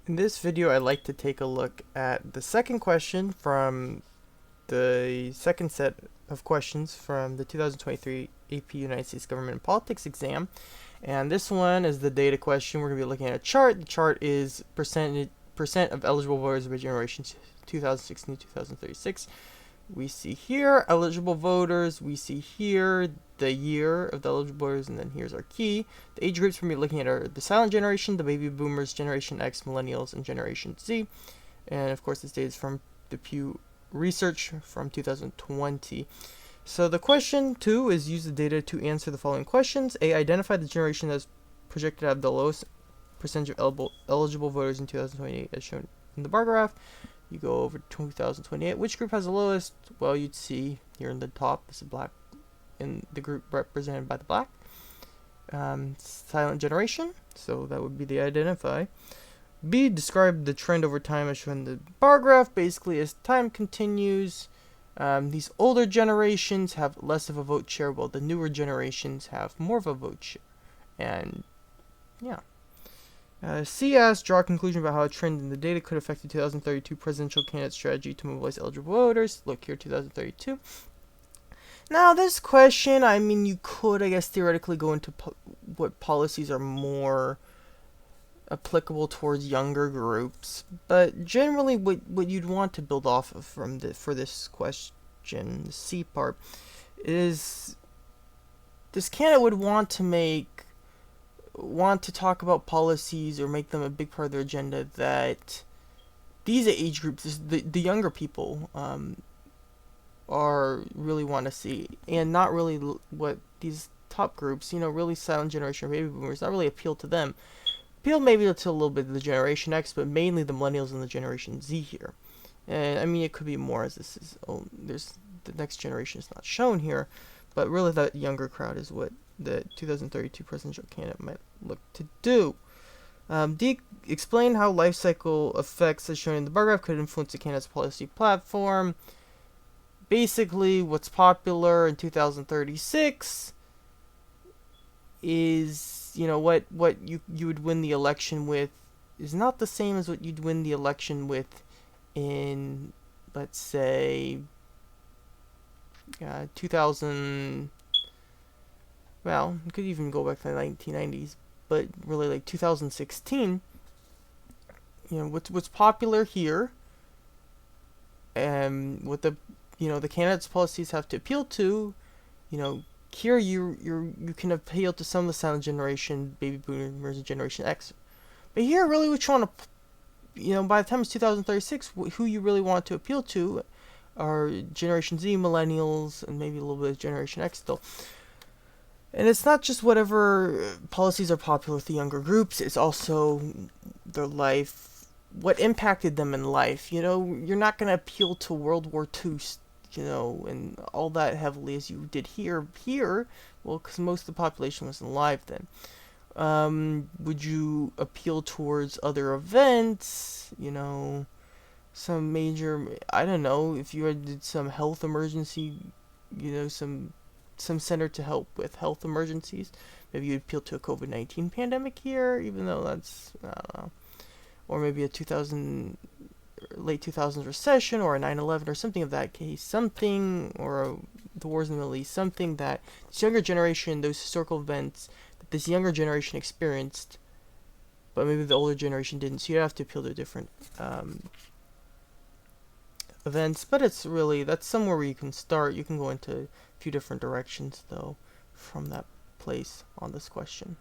In this video, I'd like to take a look at the second question from the second set of questions from the 2023 AP United States Government and Politics exam. And this one is the data question. We're going to be looking at a chart. The chart is percent of eligible voters by generation 2016 to 2036. We see here eligible voters. We see here the year of the eligible voters, and then here's our key. The age groups we're going to be looking at are the silent generation, the baby boomers, Generation X, millennials, and Generation Z. And of course, this data is from the Pew Research from 2020. So the question 2 is use the data to answer the following questions. A, identify the generation that's projected to have the lowest percentage of eligible voters in 2028 as shown in the bar graph. You go over to 2028. Which group has the lowest? Well, you'd see here in the top, this is black, in the group represented by the black. Silent generation, so that would be the identify. B, describe the trend over time as shown in the bar graph. Basically, as time continues, these older generations have less of a vote share, while the newer generations have more of a vote share. And yeah. C asks, draw a conclusion about how a trend in the data could affect the 2032 presidential candidate strategy to mobilize eligible voters. Look here, 2032. Now, this question, I mean, you could, I guess, theoretically go into what policies are more applicable towards younger groups, but generally, what you'd want to build off of for this question, the C part, is this candidate would want to talk about policies or make them a big part of their agenda that these age groups, the younger people, are really want to see, and not really what these top groups, really silent generation or baby boomers, not really appeal to them. Appeal maybe to a little bit of the Generation X, but mainly the millennials and the Generation Z here. And I mean, it could be more as this is, there's the next generation is not shown here, but really that younger crowd is what the 2032 presidential candidate might look to do. D, explain how life cycle effects as shown in the bar graph could influence the candidate's policy platform. Basically, what's popular in 2036 is, what you would win the election with is not the same as what you'd win the election with in, let's say, 2000. Well, you could even go back to the 1990s, but really like 2016. What's popular here, and what the candidates' policies have to appeal to. Here you can appeal to some of the silent generation, baby boomers, and Generation X. But here, really, what you want to, by the time it's 2036, who you really want to appeal to are Generation Z, millennials, and maybe a little bit of Generation X still. And it's not just whatever policies are popular with the younger groups, it's also their life, what impacted them in life. You're not going to appeal to World War II, and all that heavily as you did here, well, because most of the population wasn't alive then. Would you appeal towards other events, some major, I don't know, if you had some health emergency, some center to help with health emergencies. Maybe you'd appeal to a COVID-19 pandemic here, even though that's, I don't know. Or maybe a late 2000s recession, or a 9/11, or something of that case. Something, or the wars in the Middle East. Something that this younger generation, those historical events that this younger generation experienced, but maybe the older generation didn't. So you have to appeal to different events, but that's somewhere where you can start. You can go into a few different directions though from that place on this question.